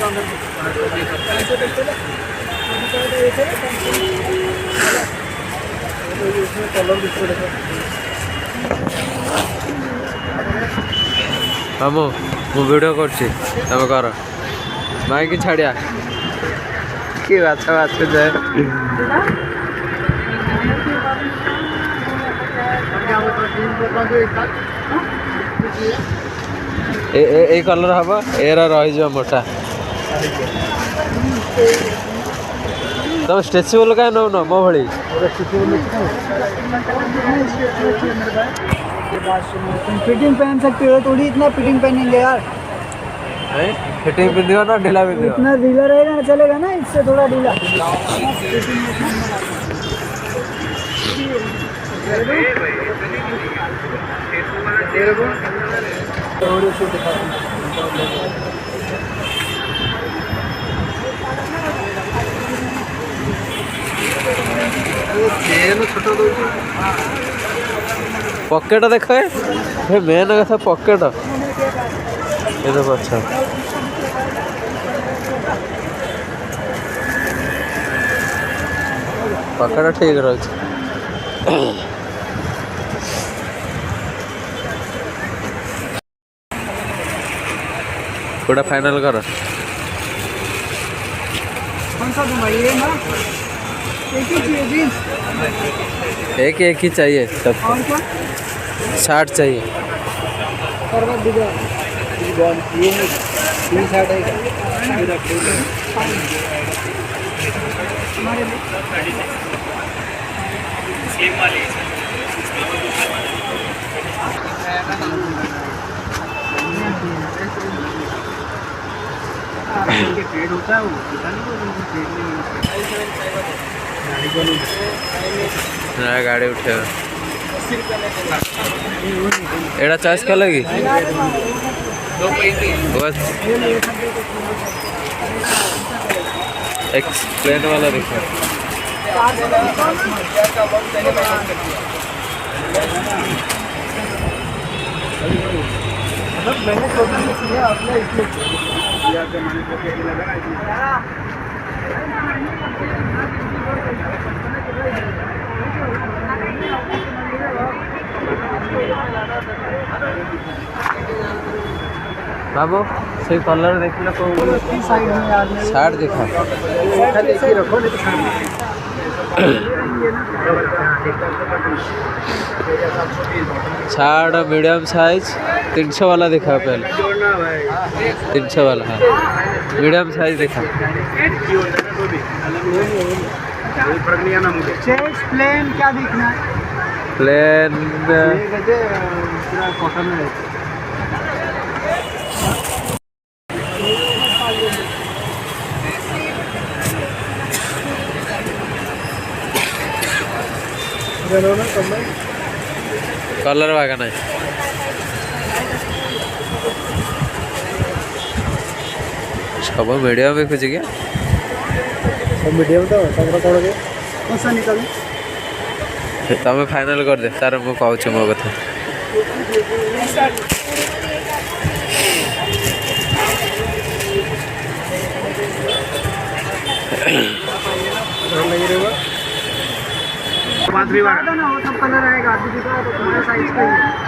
हम वीडियो कर कर माइक छाड़िया कि बाछ बाछ जाए ए कलर हम एरा रही मोटा तुम स्ट्रेचेबल क्या नौ न मो भाई फिटिंग पहन सकते हो थोड़ी इतना फिटिंग पहनेंगे यार फिटिंग पिंधियो ना ढीला पिंधियो इतना ढीला रहेगा ना चलेगा ना इससे थोड़ा ढीला पकेट देख मेन कथा पकेट ये देखो अच्छा पकेट ठीक रही पूरा फाइनल कर कौन सा दूंगा ये ना एक ही चाहिए जींस एक ही चाहिए सब और क्या शर्ट चाहिए करवा दीजिए ये तीन शर्ट है हमारे पेड़ होता है वो गाड़ी उठे एड़ा चॉइस कर लगी बस एक्सप्लेन वाला देखो मैंने शॉपिंग किया आपने बाबू से कलर देख लो शर्ट देखा देखिए रखो नहीं तो शर्ट मीडियम साइज 300 वाला दिखा पहले 300 वाला हाँ मीडियम साइज देखा प्लेन क्या दिखना है प्लेन पूरा कॉटन में कलर वागा नहीं सब मीडियम में खोज गया मीडियम तो कौन सा निकालें तुम फाइनल कर दे तार मु कहूँ मो कथा ना वो सब कलर आएगा तो तुम्हारे साइज का ही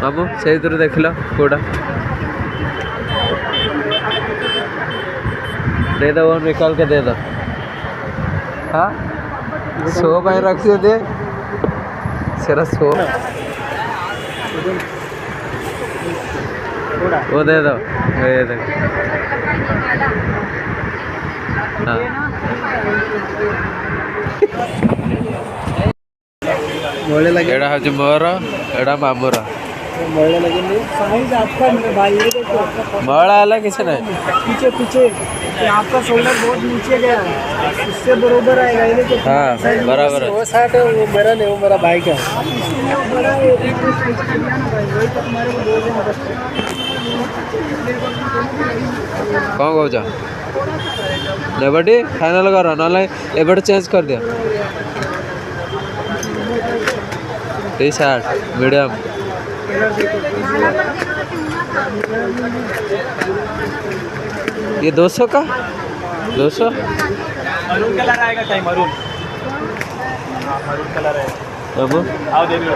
बाबू से देख लो कौटा दे दो निकाल के दे दो हाँ सो भाई रख दे सेरा सो वो दे दो ये देख हाँ एड़ा हूँ मोर एड़ा मामूर साइज आपका मेरे भाई ये देखो मड़ा है किसी नहीं पीछे पीछे आपका शोल्डर बहुत नीचे गया है इससे बरोबर आएगा ये देखो हाँ बराबर है वो शर्ट है वो मेरा नहीं वो मेरा भाई का बड़ा है साइज का लिया ना भाई वही तो तुम्हारे को बोल रहे कौन कौच नेबटी फाइनल कर ना एबट चेंज कर दिया टी शर्ट मीडियम। ये 200 का 200। मरून कलर आएगा क्या? मरून, हाँ मरून कलर है। अब आओ देख लो।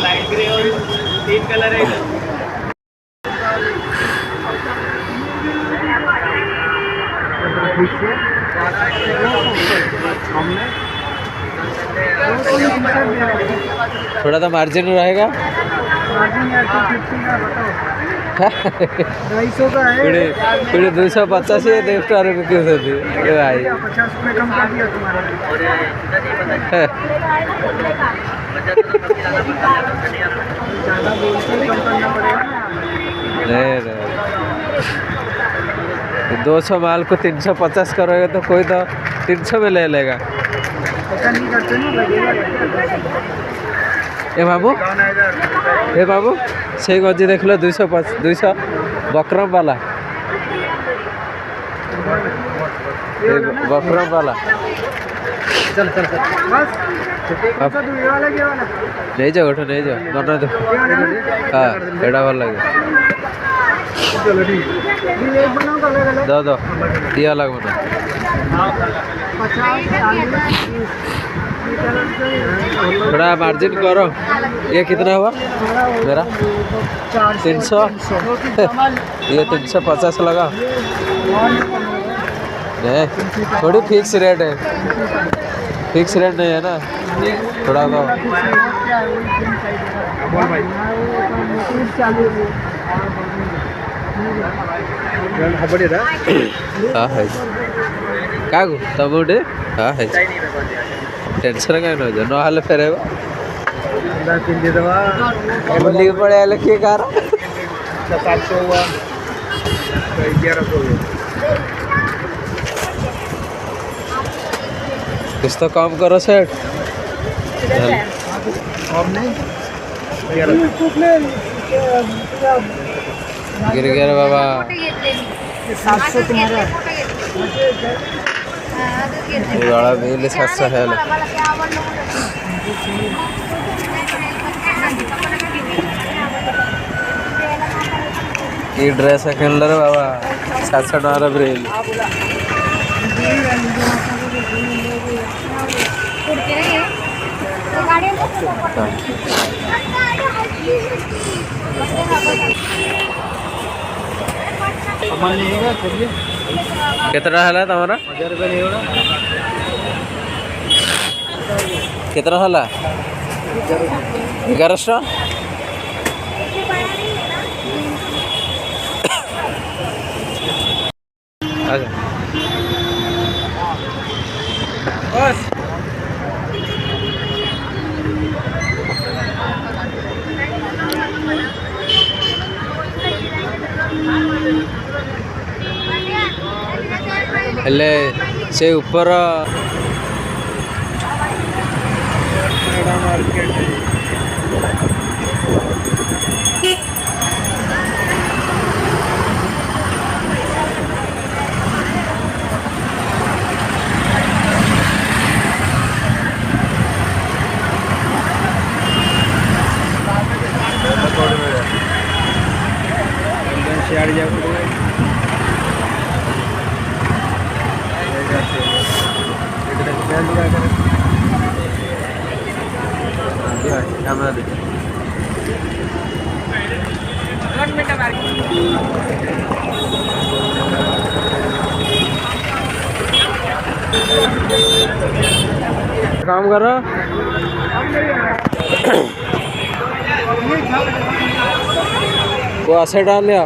लाइट ग्रे और 3 कलर है इधर। थोड़ा तो मार्जिन रहेगा। का है। पूरे 250 ही 150 रुपये क्यों होती है भाई? 50 रुपये कम कर दिया ज़्यादा बोलते ही कम करना पड़ेगा। नहीं 200 माल को 350 करोगे तो कोई तो 300 में ले लेगा। ऐसा नहीं करते ना, लगेगा। ए बाबू से गंजी देख लो 200 बकरम वाला, बकरम वाला। चल चल चल बस। अब ये वाला ये वाला नहीं जाओ उठो नहीं जाओ दोनों दो। हाँ एड़ा वाला लगे। चलो ठीक है। ये एक बनाओ अलग अलग। दो दो ये अलग बना। 50 थोड़ा मार्जिन करो। ये कितना हुआ मेरा? 300। ये 350 लगा। नहीं थोड़ी फिक्स रेट है, फिक्स रेट नहीं है ना थोड़ा तो। हाँ है क्या तब उठे। हाँ है टेंशन का न हाल फेर बुल्ली पड़े किए कार 700 हुआ 1100 हुआ। कुछ तो काम करो सेठ। गिर गया रे बाबा। 700 तुम्हारा। ये वाला बिल 700 है। ये ड्रेस है खेल रे बाबा 700 टका बिल। कितना हला तुम्हारा? 1000 रुपये नहीं होगा। कितना हला? 1100। बस हेले से ऊपर मार्केट है। सियाड़ी जाओ कैमरा दे। काम कर रहा वो ऐसे डाल लिया।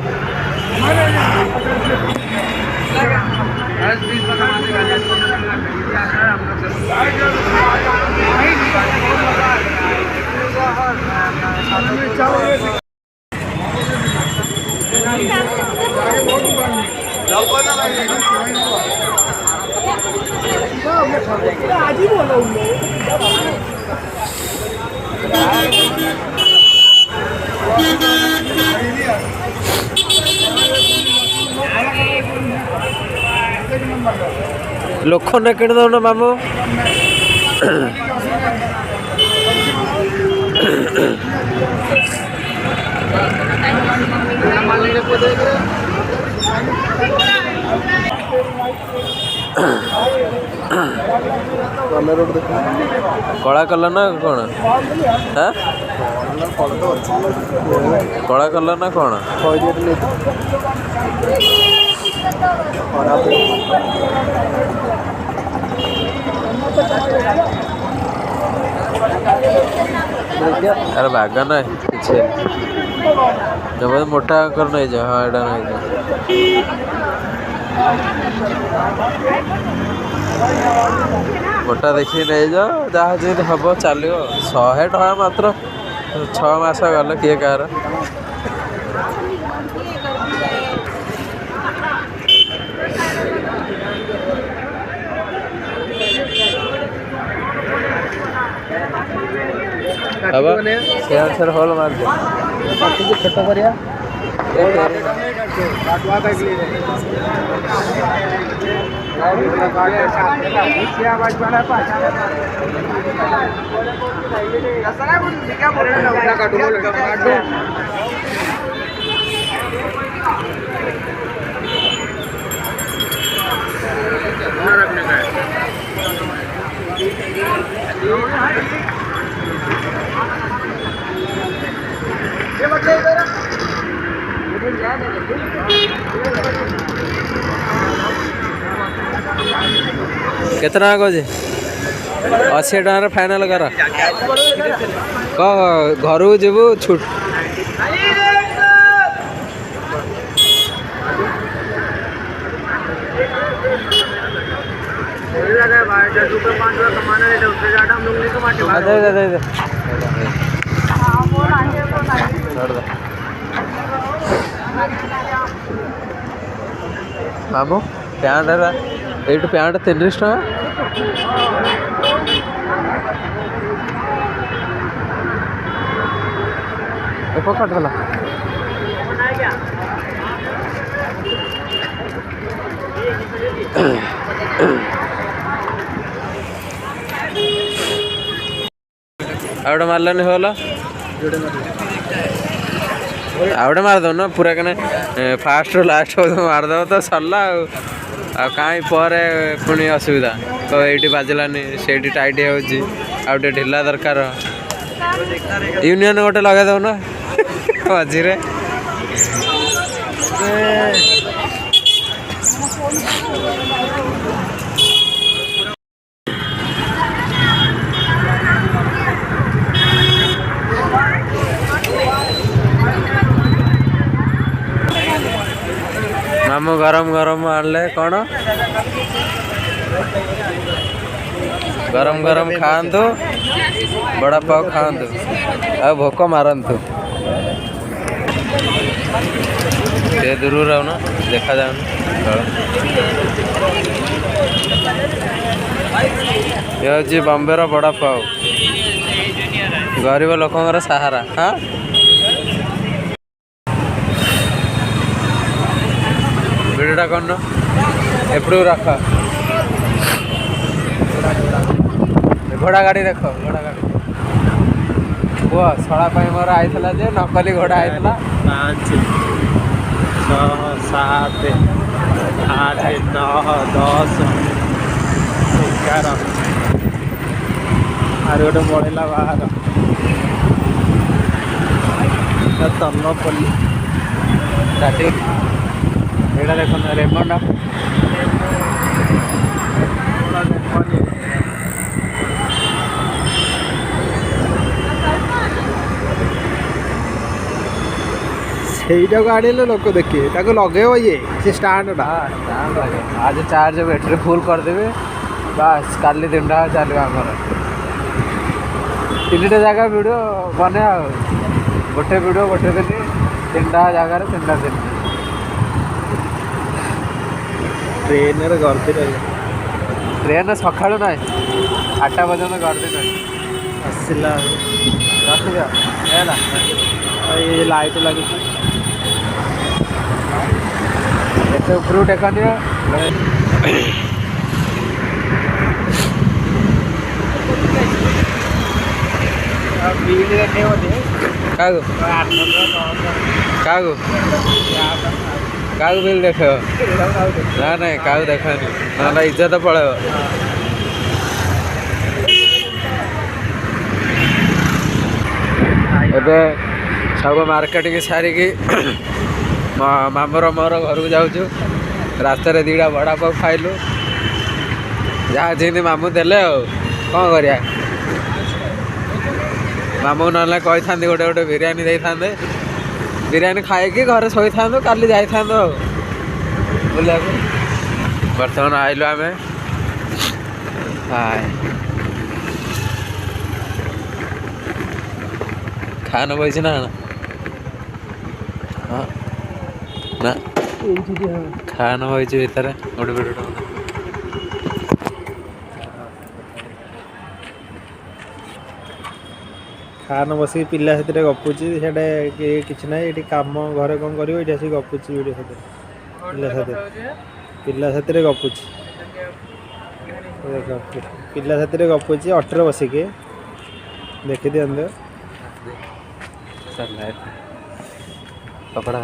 आज ही बोला उन्होंने। लोखंड किଣି दौन मामू कला कलर ना कौन हाँ कला कलर ना कौन अरे बागा ना पीछे जब मोटा कर नहीं जा हाँ एडा नहीं जा मोटा देखी नहीं जाओ जहाँ जी हम चलो 100 टका मात्र 6 मास गले किए कार अब से अनुसार होल मार दे छोट करिया केतना आगो जे 80 टका फाइनल कर घर जीवु छुट मामू प्यांट ये प्यांट 30 टका पकड़ला आवड़े मारलानी होला आवड़े मार दो ना पूरा कने फास्ट लास्ट मार दो तो सरला कहीं पर पुणी असुविधा तो ये बाजिलानी से टाइट हो ढिला दरकार यूनियन गोटे लगे दो ना मझे मामू गरम गरम आनले कौन गरम गरम खातु बड़ा पाव खातु आ भोक मारतु दूर रहो ना देखा जाओ ये हूँ बॉम्बे रो बड़ा पाव गरीब लोकर सहारा हाँ भिडटा कौन एपड़ रख घोड़ा गाड़ी देख घोड़ा गाड़ी कुह शला मोर आई जे नकली घोड़ा आई 5 6 7 8 9 10 11 आरे गोटे पड़ेगा बाहर तर्नपल्ली एटा देख रेमंड ସେଇଟା କୁ ଆଣିଲେ ଲୋକ ଦେଖିବେ ତାକୁ ଲଗେଇବ ଇଏ ସେ ଷ୍ଟାଣ୍ଡଟା आज चार्ज बैटरी फुल करदेवे बस काली 3 टा चलो आमर 3टा जगह वीडियो बने गोटे वीडियो गोटे दिन 3टा जगार 3टा दिन ट्रेन गर्दी रही ट्रेन सका ना 8टा पर्यटन गर्दी ना आसला रखिदियो लाइट लगी एते ऊपर टेकनी ବିଲ୍ ଦେଖେଇବ ବୋଧେ କାହାକୁ 800 କାହାକୁ କାହାକୁ ବିଲ୍ ଦେଖେଇବ? ନା ନାଇଁ କାହାକୁ ଦେଖାନି, ନହେଲେ ଇଜ୍ଜତ ପଳେଇବ। ଏବେ ସବୁ ମାର୍କେଟିଂ ସାରିକି ମାମୁଁର ମୋର ଘରକୁ ଯାଉଛୁ। ରାସ୍ତାରେ ଦୁଇଟା ବଡ଼ାପାଉ ଖାଇଲୁ, ଯାହା ଯେମିତି ମାମୁଁ ଦେଲେ ଆଉ କ'ଣ କରିବା। ମାମୁଁ ନହେଲେ କହିଥାନ୍ତି ଗୋଟେ ଗୋଟେ ବିରିୟାନୀ ଦେଇଥାନ୍ତେ, ବିରିୟାନୀ ଖାଇକି ଘରେ ଶୋଇଥାନ୍ତୁ, କାଲି ଯାଇଥାନ୍ତୁ ଆଉ ବୁଲିବାକୁ। ବର୍ତ୍ତମାନ ଆଇଲୁ ଆମେ ଖାନ ବଇଛି ନା ହଁ ନା ଖାନ ବଇଛି ଭିତରେ ଗୋଟେ ଭିଡ଼ିଓ ଖାନ ବସିକି ପିଲା ସେଥିରେ ଗପୁଛି, ସେଟା କିଛି ନାହିଁ। ଏଠି କାମ ଘରେ କ'ଣ କରିବ, ଏଠି ଆସିକି ଗପୁଛି ଭିଡ଼ିଓ ସାଥିରେ, ପିଲା ସାଥିରେ ଗପୁଛି। ଦେଖ ପିଲା ସାଥିରେ ଗପୁଛି ଅଟୋରେ ବସିକି, ଦେଖିଦିଅନ୍ତୁ। କପଡ଼ା